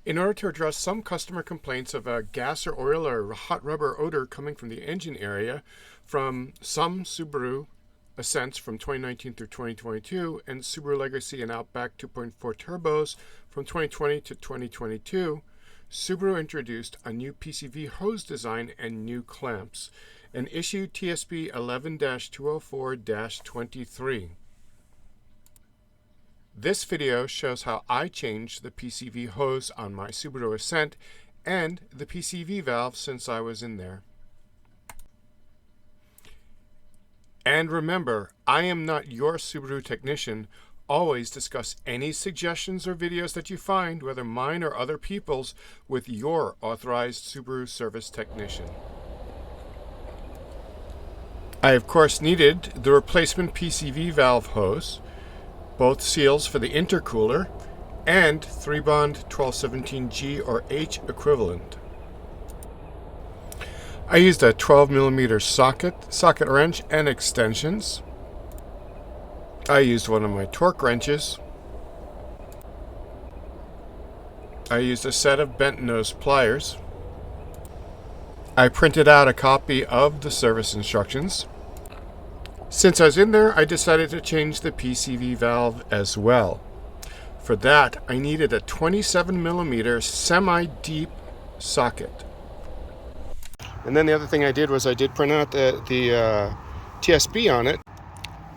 In order to address some customer complaints of a gas or oil or hot rubber odor coming from the engine area from some Subaru Ascents from 2019 through 2022 and Subaru Legacy and Outback 2.4 turbos from 2020 to 2022, Subaru introduced a new PCV hose design and new clamps, and issued TSB 11-204-23. This video shows how I changed the PCV hose on my Subaru Ascent and the PCV valve since I was in there. And remember, I am not your Subaru technician. Always discuss any suggestions or videos that you find, whether mine or other people's, with your authorized Subaru service technician. I of course needed the replacement PCV valve hose, both seals for the intercooler, and 3-bond 1217G or H equivalent. I used a 12mm socket wrench and extensions. I used one of my torque wrenches. I used a set of bent nose pliers. I printed out a copy of the service instructions. Since I was in there, I decided to change the PCV valve as well. For that, I needed a 27mm semi-deep socket. And then the other thing I did was I did print out the TSB on it.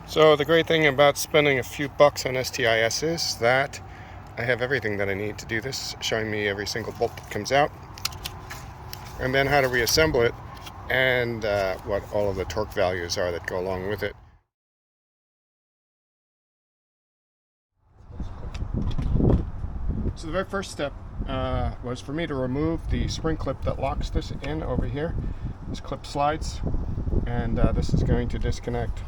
So the great thing about spending a few bucks on STIS is that I have everything that I need to do this, showing me every single bolt that comes out, and then how to reassemble it, and what all of the torque values are that go along with it. So the very first step was for me to remove the spring clip that locks this in over here. This clip slides, and this is going to disconnect.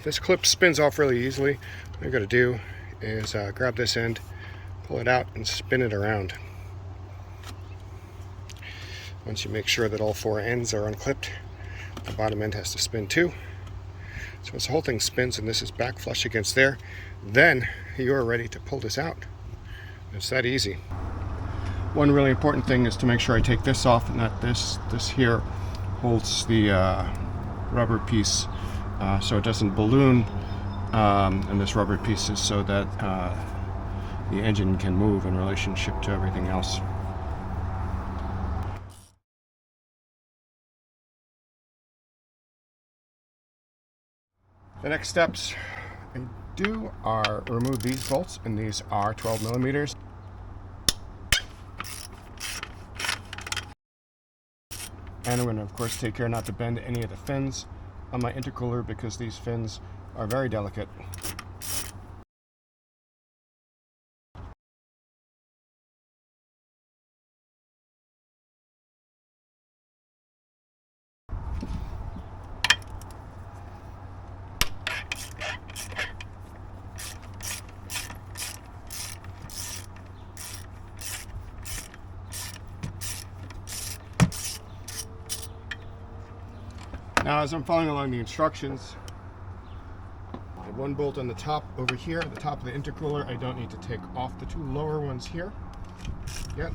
This clip spins off really easily. What I'm going to do is grab this end, pull it out, and spin it around. Once you make sure that all 4 ends are unclipped, the bottom end has to spin too. So as the whole thing spins and this is back flush against there, then you are ready to pull this out. It's that easy. One really important thing is to make sure I take this off, and that this here holds the rubber piece so it doesn't balloon, and this rubber piece is so that the engine can move in relationship to everything else. The next steps I do are remove these bolts, and these are 12mm. And I'm going to of course take care not to bend any of the fins on my intercooler, because these fins are very delicate. Now, as I'm following along the instructions, I have one bolt on the top over here, at the top of the intercooler. I don't need to take off the 2 lower ones here yet.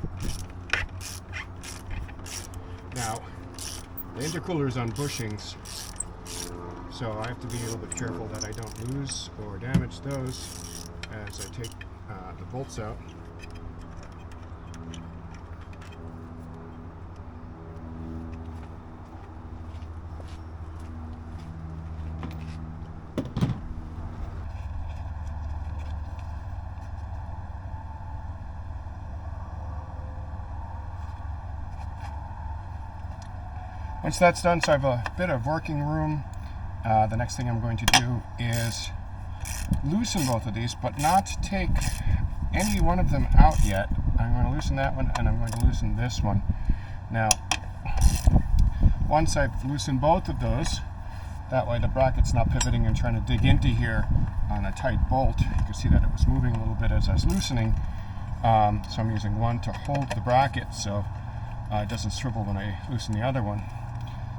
Now, the intercooler is on bushings, so I have to be a little bit careful that I don't lose or damage those as I take the bolts out. Once that's done, so I have a bit of working room, the next thing I'm going to do is loosen both of these, but not take any one of them out yet. I'm going to loosen that one, and I'm going to loosen this one. Now, once I've loosened both of those, that way the bracket's not pivoting and trying to dig into here on a tight bolt. You can see that it was moving a little bit as I was loosening. So I'm using one to hold the bracket so it doesn't swivel when I loosen the other one.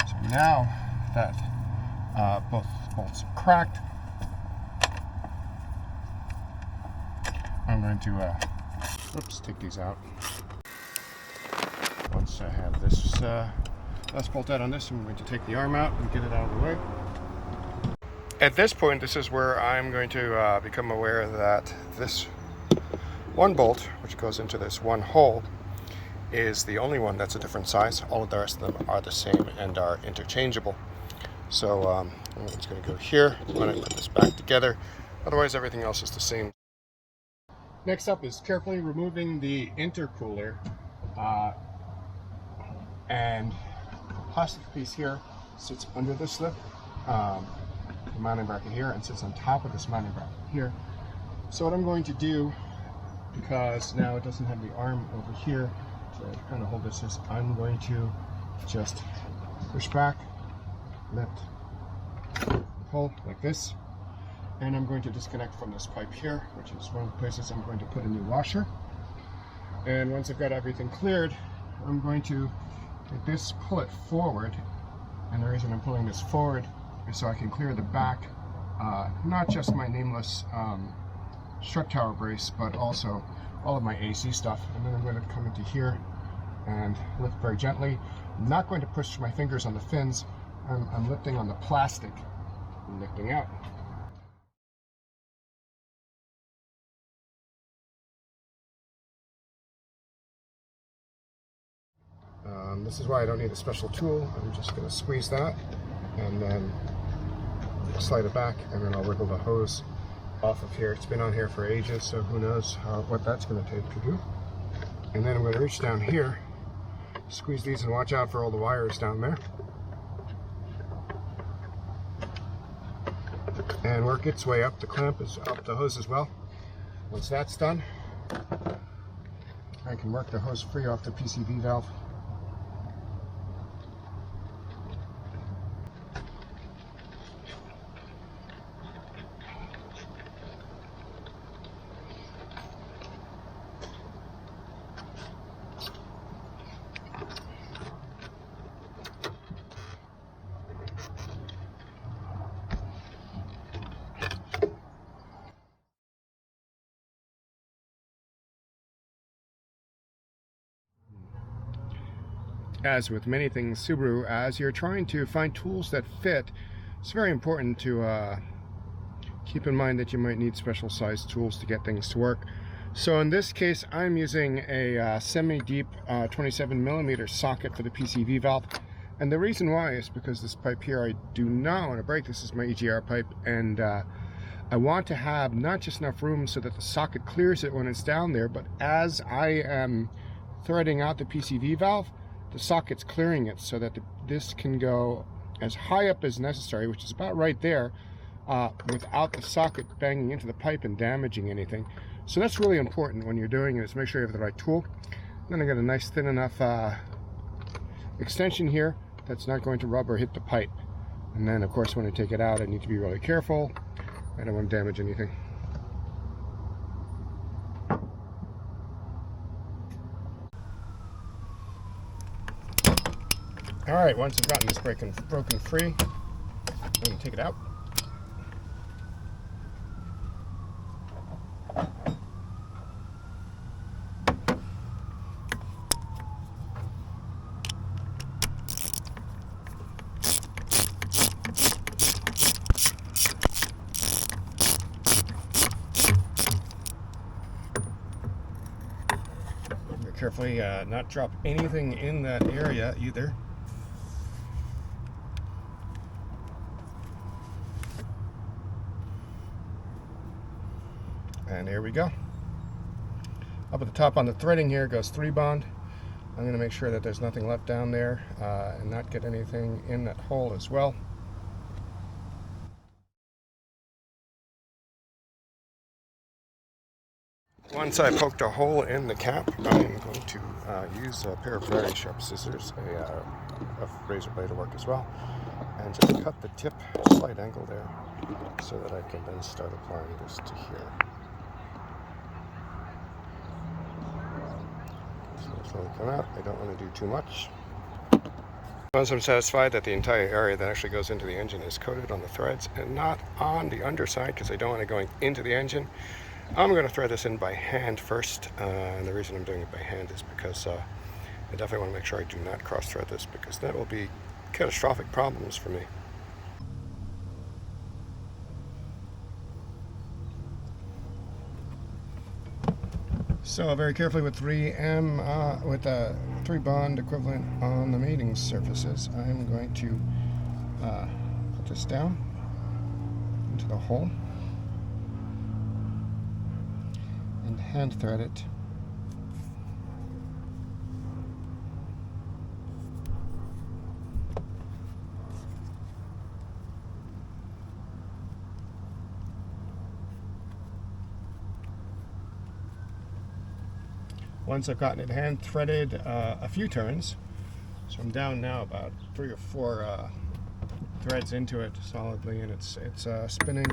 So now that both bolts are cracked, I'm going to Oops, take these out. Once I have this last bolt out on this, I'm going to take the arm out and get it out of the way. At this point, this is where I'm going to become aware that this one bolt, which goes into this one hole, is the only one that's a different size. All of the rest of them are the same and are interchangeable. So I'm just going to go here when I put this back together. Otherwise, everything else is the same. Next up is carefully removing the intercooler, and the plastic piece here sits under the slip, the mounting bracket here, and sits on top of this mounting bracket here. So what I'm going to do, because now it doesn't have the arm over here to kind of hold this, is I'm going to just push back, lift, pull like this, and I'm going to disconnect from this pipe here, which is one of the places I'm going to put a new washer. And once I've got everything cleared, I'm going to take this, pull it forward, and the reason I'm pulling this forward is so I can clear the back, not just my nameless strut tower brace, but also all of my AC stuff. And then I'm going to come into here and lift very gently. I'm not going to push my fingers on the fins. I'm lifting on the plastic and lifting out. This is why I don't need a special tool. I'm just going to squeeze that and then slide it back, and then I'll wiggle the hose off of here. It's been on here for ages, so who knows what that's going to take to do. And then I'm going to reach down here, squeeze these, and watch out for all the wires down there, and work its way up. The clamp is up the hose as well. Once that's done, I can work the hose free off the PCV valve. As with many things Subaru, as you're trying to find tools that fit, it's very important to keep in mind that you might need special sized tools to get things to work. So in this case, I'm using a semi-deep 27mm socket for the PCV valve. And the reason why is because this pipe here, I do not want to break. This is my EGR pipe, and I want to have not just enough room so that the socket clears it when it's down there, but as I am threading out the PCV valve, the socket's clearing it so that this can go as high up as necessary, which is about right there, without the socket banging into the pipe and damaging anything. So that's really important when you're doing it, is make sure you have the right tool. Then I got a nice thin enough extension here that's not going to rub or hit the pipe. And then of course when I take it out, I need to be really careful. I don't want to damage anything. Alright, once I've gotten this broken free, I'm going to take it out. Carefully not drop anything in that area either. And here we go. Up at the top on the threading here goes 3-bond. I'm going to make sure that there's nothing left down there and not get anything in that hole as well. Once I poked a hole in the cap, I'm going to use a pair of very sharp scissors, a razor blade to work as well, and just cut the tip, slight angle there, so that I can then start applying this to here. Slowly come out. I don't want to do too much. Once I'm satisfied that the entire area that actually goes into the engine is coated on the threads and not on the underside, because I don't want it going into the engine, I'm going to thread this in by hand first, and the reason I'm doing it by hand is because I definitely want to make sure I do not cross thread this, because that will be catastrophic problems for me. So very carefully with 3M, with the 3 bond equivalent on the mating surfaces, I'm going to put this down into the hole and hand thread it. Once I've gotten it hand threaded a few turns, so I'm down now about 3 or 4 threads into it solidly, and it's spinning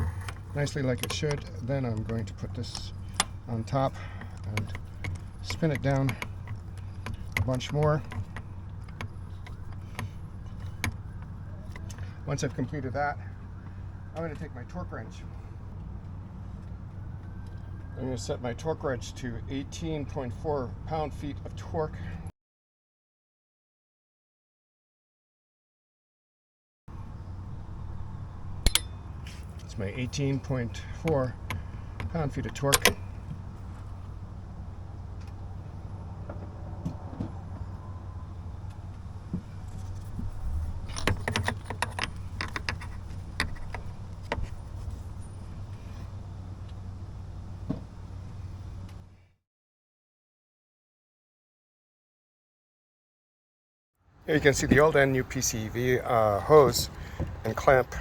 nicely like it should. Then I'm going to put this on top and spin it down a bunch more. Once I've completed that, I'm going to take my torque wrench. I'm going to set my torque wrench to 18.4 pound-feet of torque. It's my 18.4 pound-feet of torque. Here you can see the old and new PCV hose and clamp.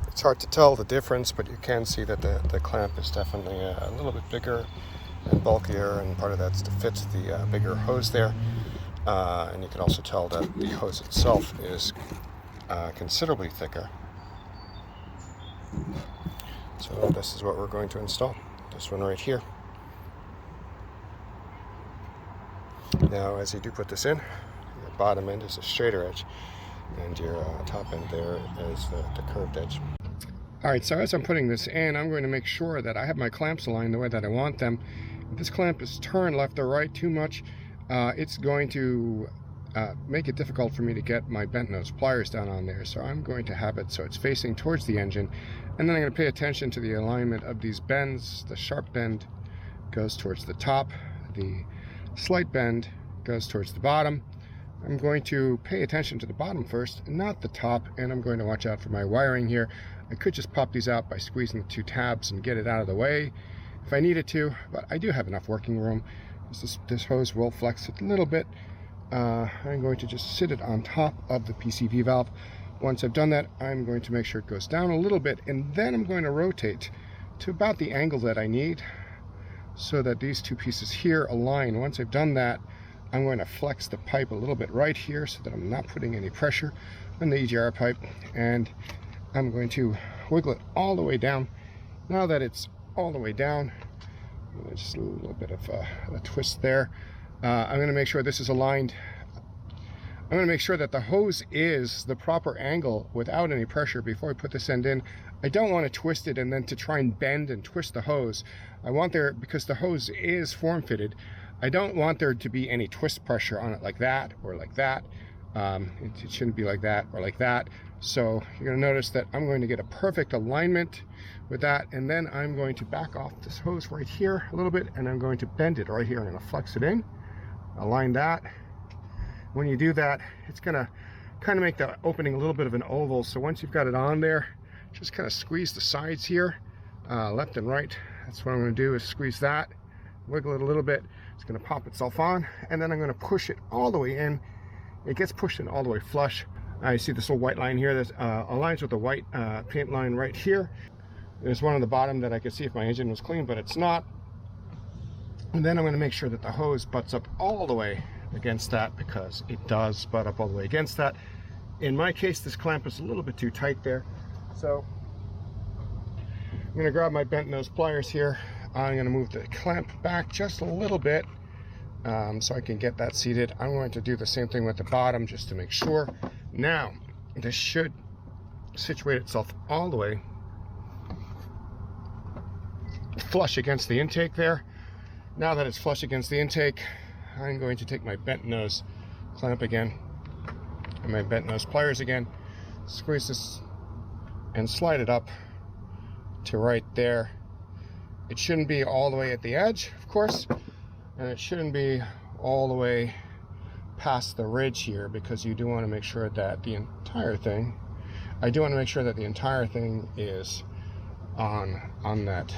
It's hard to tell the difference, but you can see that the clamp is definitely a little bit bigger and bulkier, and part of that's to fit the bigger hose there. And you can also tell that the hose itself is considerably thicker. So this is what we're going to install, this one right here. Now as you do put this in, your bottom end is a straighter edge, and your top end there is the curved edge. Alright, so as I'm putting this in, I'm going to make sure that I have my clamps aligned the way that I want them. If this clamp is turned left or right too much, it's going to make it difficult for me to get my bent nose pliers down on there. So I'm going to have it so it's facing towards the engine, and then I'm going to pay attention to the alignment of these bends. The sharp bend goes towards the top, the slight bend goes towards the bottom. I'm going to pay attention to the bottom first, not the top, and I'm going to watch out for my wiring here. I could just pop these out by squeezing the 2 tabs and get it out of the way if I needed to, but I do have enough working room. This hose will flex it a little bit. I'm going to just sit it on top of the PCV valve. Once I've done that, I'm going to make sure it goes down a little bit, and then I'm going to rotate to about the angle that I need so that these 2 pieces here align. Once I've done that, I'm going to flex the pipe a little bit right here so that I'm not putting any pressure on the EGR pipe, and I'm going to wiggle it all the way down. Now that it's all the way down, just a little bit of a twist there. I'm going to make sure this is aligned. I'm going to make sure that the hose is the proper angle without any pressure before I put this end in. I don't want to twist it and then to try and bend and twist the hose. I want there, because the hose is form fitted, I don't want there to be any twist pressure on it like that or like that. It shouldn't be like that or like that. So you're going to notice that I'm going to get a perfect alignment with that, and then I'm going to back off this hose right here a little bit, and I'm going to bend it right here. I'm going to flex it in, align that. When you do that, it's going to kind of make the opening a little bit of an oval. So once you've got it on there, just kind of squeeze the sides here, left and right. That's what I'm going to do, is squeeze that, wiggle it a little bit. It's going to pop itself on, and then I'm going to push it all the way in. It gets pushed in all the way flush. I see this little white line here that aligns with the white paint line right here. There's one on the bottom that I could see if my engine was clean, but it's not. And then I'm going to make sure that the hose butts up all the way against that, because it does butt up all the way against that. In my case, this clamp is a little bit too tight there. So I'm going to grab my bent nose pliers here. I'm going to move the clamp back just a little bit so I can get that seated. I'm going to do the same thing with the bottom just to make sure. Now, this should situate itself all the way flush against the intake there. Now that it's flush against the intake, I'm going to take my bent nose clamp again and my bent nose pliers again, squeeze this and slide it up to right there. It shouldn't be all the way at the edge, of course, and it shouldn't be all the way past the ridge here, because you do want to make sure that the entire thing, is on that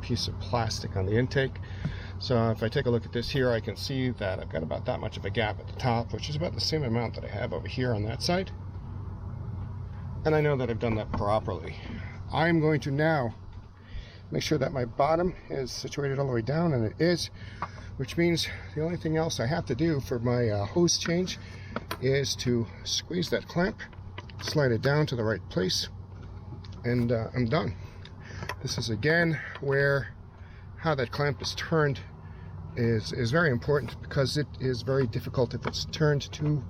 piece of plastic on the intake. So if I take a look at this here, I can see that I've got about that much of a gap at the top, which is about the same amount that I have over here on that side. And I know that I've done that properly. I'm going to now make sure that my bottom is situated all the way down, and it is, which means the only thing else I have to do for my hose change is to squeeze that clamp, slide it down to the right place, and I'm done. This is again where how that clamp is turned is very important, because it is very difficult if it's turned too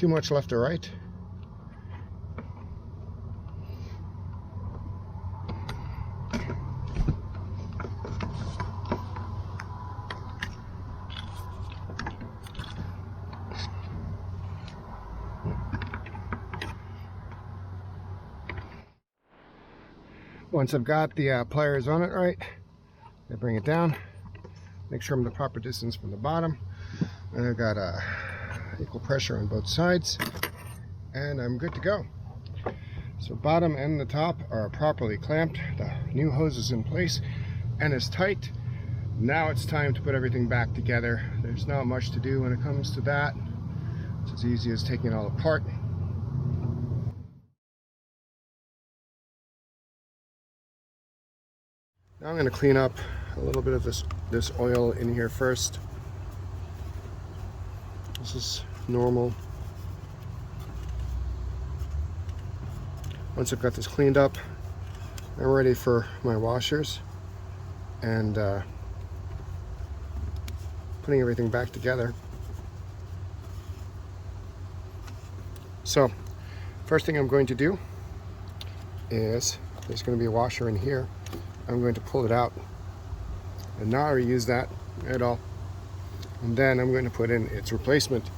much left or right. Once I've got the pliers on it right, I bring it down, make sure I'm the proper distance from the bottom, and I've got equal pressure on both sides, and I'm good to go. So bottom and the top are properly clamped, the new hose is in place and is tight. Now it's time to put everything back together. There's not much to do when it comes to that. It's as easy as taking it all apart. Now I'm going to clean up a little bit of this oil in here first. This is normal. Once I've got this cleaned up, I'm ready for my washers and putting everything back together. So, first thing I'm going to do is, there's going to be a washer in here. I'm going to pull it out and not reuse that at all. And then I'm going to put in its replacement.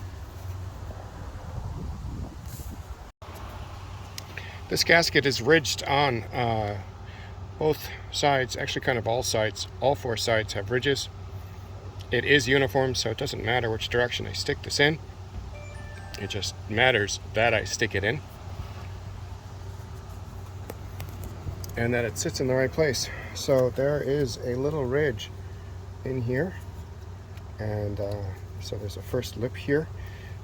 This gasket is ridged on both sides, actually kind of all sides. All four sides have ridges. It is uniform, so it doesn't matter which direction I stick this in. It just matters that I stick it in, and that it sits in the right place. So there is a little ridge in here, and so there's a first lip here.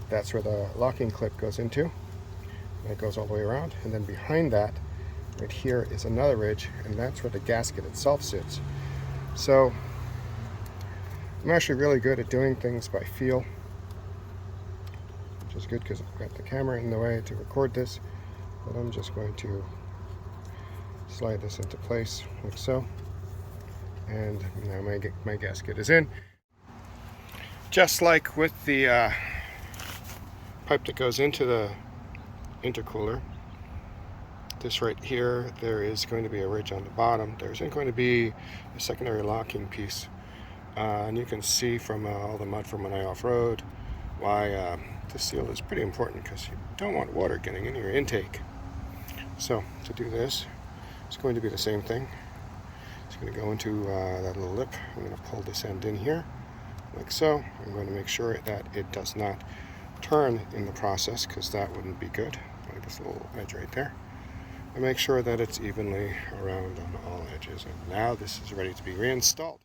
That's where the locking clip goes into, and it goes all the way around. And then behind that, right here, is another ridge, and that's where the gasket itself sits. So I'm actually really good at doing things by feel, which is good because I've got the camera in the way to record this. But I'm just going to slide this into place like so, and now my gasket is in. Just like with the pipe that goes into the intercooler, this right here, there is going to be a ridge on the bottom. There's going to be a secondary locking piece, and you can see from all the mud from when I off-road why this seal is pretty important, because you don't want water getting into your intake. So to do this, it's going to be the same thing. It's going to go into that little lip. I'm going to pull this end in here, like so. I'm going to make sure that it does not turn in the process, because that wouldn't be good. Like this little edge right there. And make sure that it's evenly around on all edges. And now this is ready to be reinstalled.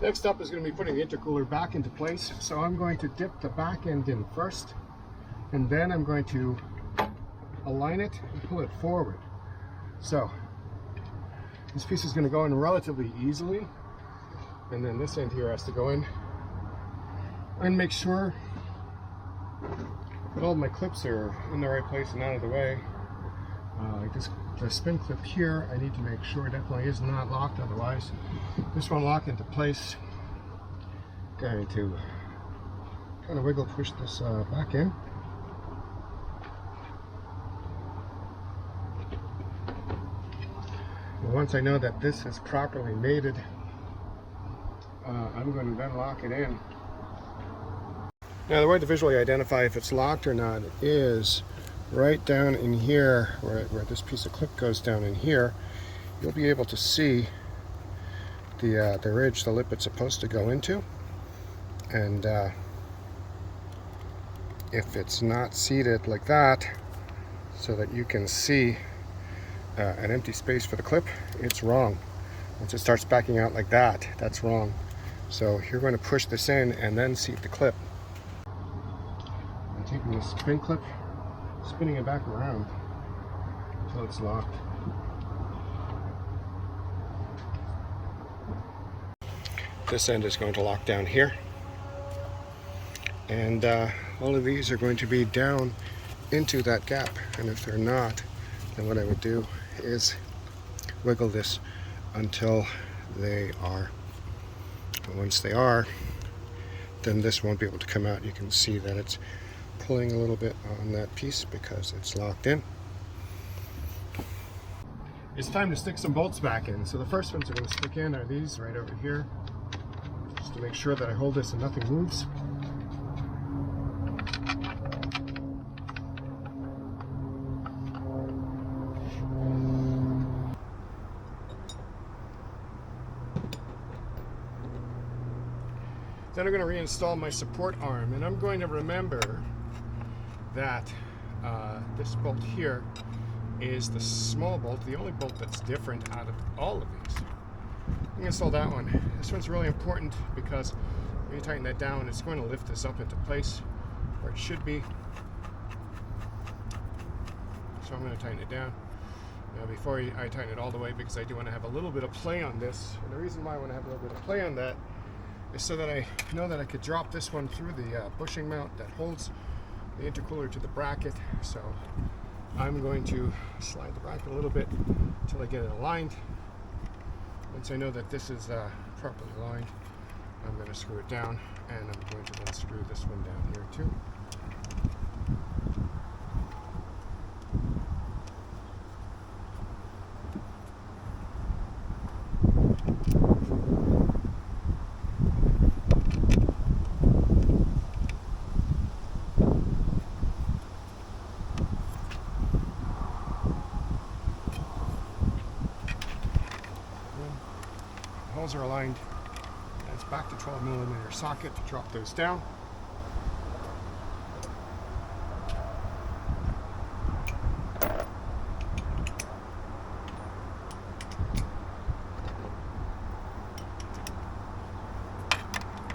Next up is going to be putting the intercooler back into place. So I'm going to dip the back end in first, and then I'm going to align it and pull it forward. So this piece is going to go in relatively easily, and then this end here has to go in. And make sure that all my clips are in the right place and out of the way. Like this, the spin clip here, I need to make sure definitely is not locked, otherwise this won't lock into place. Going to kind of wiggle push this back in. And once I know that this is properly mated, I'm going to then lock it in. Now the way to visually identify if it's locked or not is right down in here where this piece of clip goes down in here. You'll be able to see the ridge, the lip it's supposed to go into, and if it's not seated like that so that you can see an empty space for the clip, it's wrong. Once it starts backing out like that, that's wrong. So you're going to push this in and then seat the clip. I'm taking this spin clip, spinning it back around until it's locked. This end is going to lock down here, and all of these are going to be down into that gap, and if they're not, then what I would do is wiggle this until they are. And once they are, then this won't be able to come out. You can see that it's pulling a little bit on that piece because it's locked in. It's time to stick some bolts back in. So the first ones I'm going to stick in are these right over here, just to make sure that I hold this and nothing moves. Then I'm going to reinstall my support arm, and I'm going to remember that this bolt here is the small bolt, the only bolt that's different out of all of these. I'm going to install that one. This one's really important because when you tighten that down, it's going to lift this up into place where it should be. So I'm going to tighten it down. Now before I tighten it all the way, because I do want to have a little bit of play on this, and the reason why I want to have a little bit of play on that is so that I know that I could drop this one through the bushing mount that holds the intercooler to the bracket. So I'm going to slide the bracket a little bit until I get it aligned. Once I know that this is properly aligned, I'm going to screw it down, and I'm going to then screw this one down here too. Holes are aligned, and it's back to 12mm socket to drop those down.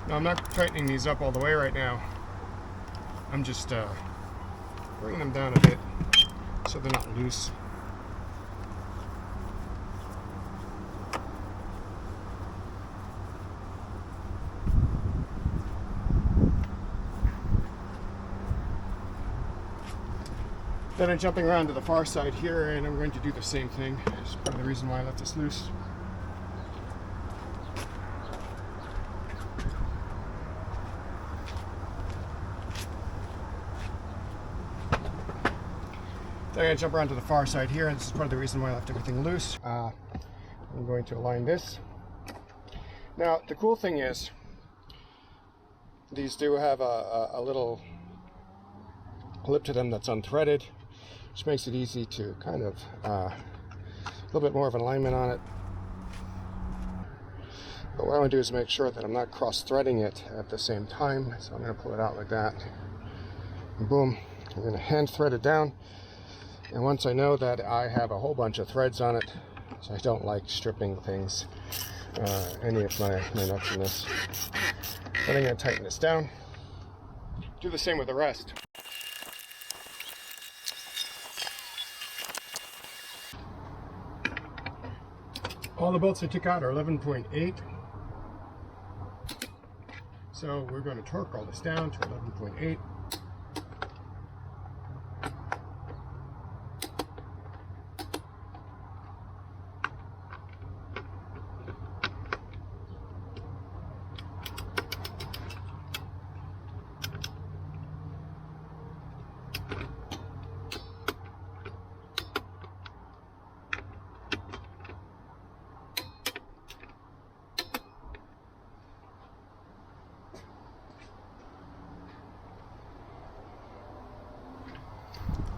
Now I'm not tightening these up all the way right now. I'm just bringing them down a bit so they're not loose. Then I'm jumping around to the far side here, and I'm going to do the same thing. That's part of the reason why I left this loose. Then I'm going to jump around to the far side here, and this is part of the reason why I left everything loose. I'm going to align this. Now, the cool thing is, these do have a little lip to them that's unthreaded, which makes it easy to kind of a little bit more of an alignment on it. But what I want to do is make sure that I'm not cross-threading it at the same time. So I'm going to pull it out like that. And boom. I'm going to hand thread it down. And once I know that I have a whole bunch of threads on it, so I don't like stripping things, any of my nuts in this, then I'm going to tighten this down. Do the same with the rest. All the bolts I took out are 11.8. So we're going to torque all this down to 11.8.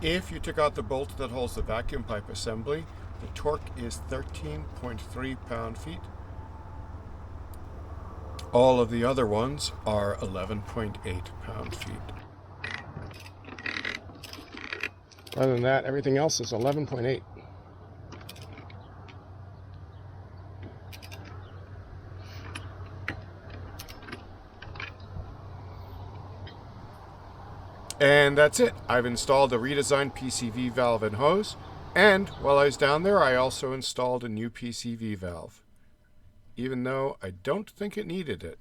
If you took out the bolt that holds the vacuum pipe assembly, the torque is 13.3 pound-feet. All of the other ones are 11.8 pound-feet. Other than that, everything else is 11.8. And that's it. I've installed a redesigned PCV valve and hose, and while I was down there, I also installed a new PCV valve, even though I don't think it needed it.